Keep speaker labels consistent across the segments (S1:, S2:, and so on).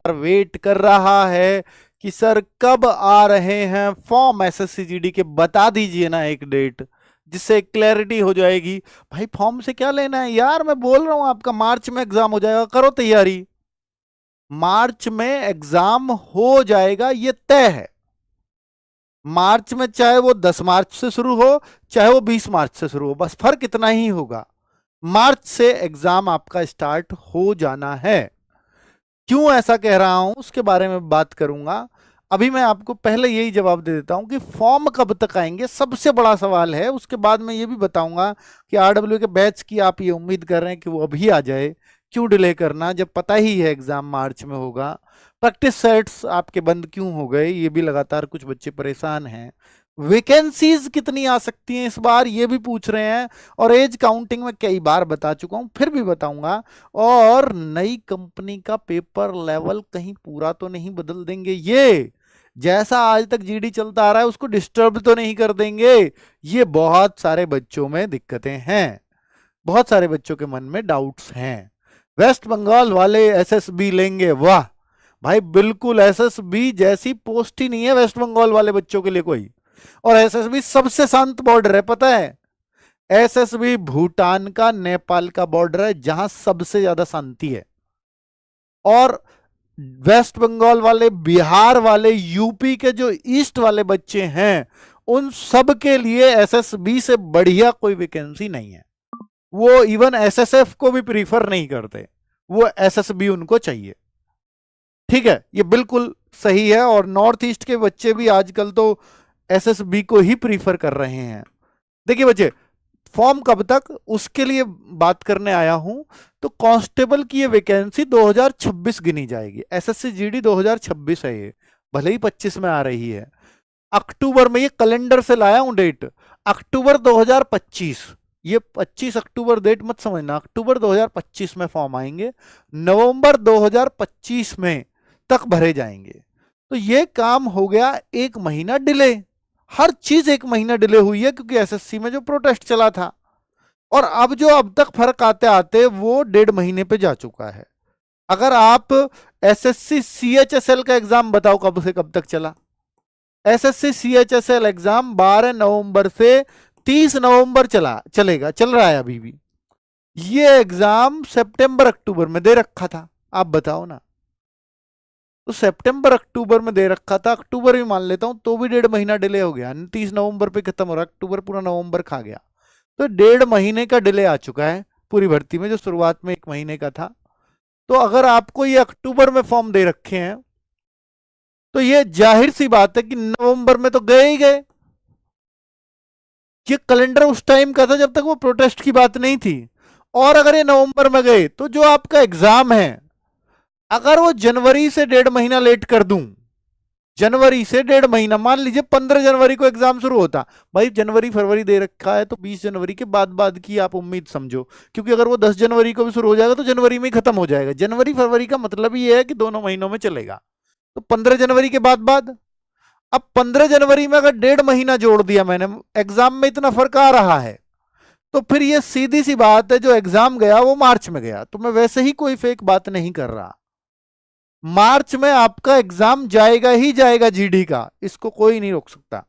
S1: Wait कर रहा है कि सर कब आ रहे हैं फॉर्म एसएससी जीडी के, बता दीजिए ना एक डेट जिससे क्लैरिटी हो जाएगी। भाई फॉर्म से क्या लेना है यार, मैं बोल रहा हूं आपका मार्च में एग्जाम हो जाएगा, करो तैयारी। मार्च में एग्जाम हो जाएगा, ये तय है। मार्च में चाहे वो 10 मार्च से शुरू हो चाहे वो 20 मार्च से शुरू हो, बस फर्क इतना ही होगा, मार्च से एग्जाम आपका स्टार्ट हो जाना है। क्यों ऐसा कह रहा हूं उसके बारे में बात करूंगा। अभी मैं आपको पहले यही जवाब दे देता हूं कि फॉर्म कब तक आएंगे, सबसे बड़ा सवाल है। उसके बाद मैं ये भी बताऊंगा कि आरडब्ल्यू के बैच की आप ये उम्मीद कर रहे हैं कि वो अभी आ जाए, क्यों डिले करना जब पता ही है एग्जाम मार्च में होगा। प्रैक्टिस सेट्स आपके बंद क्यों हो गए, ये भी लगातार कुछ बच्चे परेशान हैं। वैकेंसीज कितनी आ सकती हैं इस बार, ये भी पूछ रहे हैं। और एज काउंटिंग में कई बार बता चुका हूं, फिर भी बताऊंगा। और नई कंपनी का पेपर लेवल कहीं पूरा तो नहीं बदल देंगे, ये जैसा आज तक जीडी चलता आ रहा है उसको डिस्टर्ब तो नहीं कर देंगे। ये बहुत सारे बच्चों में दिक्कतें हैं, बहुत सारे बच्चों के मन में डाउट्स हैं। वेस्ट बंगाल वाले एसएसबी लेंगे, वाह भाई, बिल्कुल एसएसबी जैसी पोस्ट ही नहीं है वेस्ट बंगाल वाले बच्चों के लिए कोई। और एसएसबी सबसे शांत बॉर्डर है, पता है, एसएसबी भूटान का नेपाल का बॉर्डर है जहां सबसे ज्यादा शांति है। और वेस्ट बंगाल वाले, बिहार वाले, यूपी के जो ईस्ट वाले बच्चे हैं उन सब के लिए एसएसबी से बढ़िया कोई वैकेंसी नहीं है। वो इवन एसएसएफ को भी प्रीफर नहीं करते, वो एसएसबी उनको चाहिए। ठीक है, ये बिल्कुल सही है। और नॉर्थ ईस्ट के बच्चे भी आजकल तो एसएसबी को ही प्रीफर कर रहे हैं। देखिए बच्चे, फॉर्म कब तक उसके लिए बात करने आया हूं। तो कांस्टेबल की ये वैकेंसी 2026 गिनी जाएगी, एसएससी जीडी 2026 है ये, भले ही 25 में आ रही है। अक्टूबर में, ये कैलेंडर से लाया हूं डेट, अक्टूबर 2025, ये 25 अक्टूबर डेट मत समझना, अक्टूबर 2025 में फॉर्म आएंगे, नवंबर 2025 में तक भरे जाएंगे। तो ये काम हो गया एक महीना डिले, हर चीज एक महीना डिले हुई है क्योंकि एसएससी में जो प्रोटेस्ट चला था। और अब जो अब तक फर्क आते आते वो 1.5 महीने पे जा चुका है। अगर आप एसएससी सीएचएसएल का एग्जाम बताओ कब से कब तक चला। एसएससी सीएचएसएल एग्जाम 12 नवंबर से 30 नवंबर चलेगा, चल रहा है अभी भी। ये एग्जाम सितंबर अक्टूबर में दे रखा था, आप बताओ ना। तो सितंबर अक्टूबर में दे रखा था, अक्टूबर भी मान लेता हूं तो भी 1.5 महीना डिले हो गया, 30 नवंबर पे खत्म हो रहा, अक्टूबर पूरा नवंबर खा गया। तो 1.5 महीने का डिले आ चुका है पूरी भर्ती में, जो शुरुआत में 1 महीने का था। तो अगर आपको ये अक्टूबर में फॉर्म दे रखे हैं तो ये जाहिर सी बात है कि नवंबर में तो गए ही गए। ये कैलेंडर उस टाइम का था जब तक वो प्रोटेस्ट की बात नहीं थी। और अगर ये नवंबर में गए तो जो आपका एग्जाम है, अगर वो जनवरी से 1.5 महीना लेट कर दूं, जनवरी से 1.5 महीना, मान लीजिए 15 जनवरी को एग्जाम शुरू होता, भाई जनवरी फरवरी दे रखा है तो 20 जनवरी के बाद की आप उम्मीद समझो, क्योंकि अगर वो 10 जनवरी को भी शुरू हो जाएगा तो जनवरी में ही खत्म हो जाएगा। जनवरी फरवरी का मतलब ये है कि दोनों महीनों में चलेगा। तो 15 जनवरी के बाद अब 15 जनवरी में अगर 1.5 महीना जोड़ दिया मैंने, एग्जाम में इतना फर्क आ रहा है, तो फिर ये सीधी सी बात है जो एग्जाम गया वो मार्च में गया। तो मैं वैसे ही कोई फेक बात नहीं कर रहा, मार्च में आपका एग्जाम जाएगा ही जाएगा जीडी का, इसको कोई नहीं रोक सकता।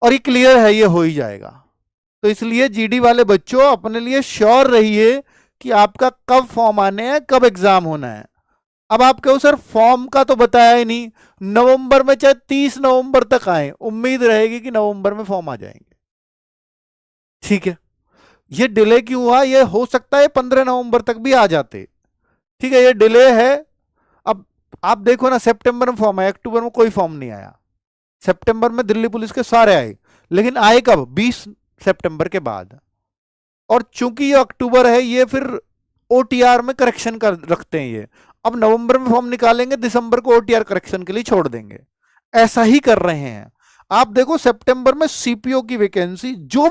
S1: और ये क्लियर है, ये हो ही जाएगा। तो इसलिए जीडी वाले बच्चों अपने लिए श्योर रहिए कि आपका कब फॉर्म आने हैं, कब एग्जाम होना है। अब आप कहो सर फॉर्म का तो बताया ही नहीं, नवंबर में चाहे 30 नवंबर तक आए, उम्मीद रहेगी कि नवंबर में फॉर्म आ जाएंगे। ठीक है, ये डिले क्यों हुआ, ये हो सकता है 15 नवंबर तक भी आ जाते। ठीक है, ये डिले है। अब आप देखो ना, सितंबर में फॉर्म आया, अक्टूबर में कोई फॉर्म नहीं आया। सितंबर में दिल्ली पुलिस के सारे आए, लेकिन आए कब, 20 सितंबर के बाद। और चूंकि ये अक्टूबर है, ये फिर ओटीआर में करेक्शन कर रखते हैं ये। अब नवंबर में फॉर्म निकालेंगे, दिसंबर को ओटीआर करेक्शन के लिए छोड़ देंगे, ऐसा ही कर रहे हैं। आप देखो सितंबर में सीपीओ की वैकेंसी जो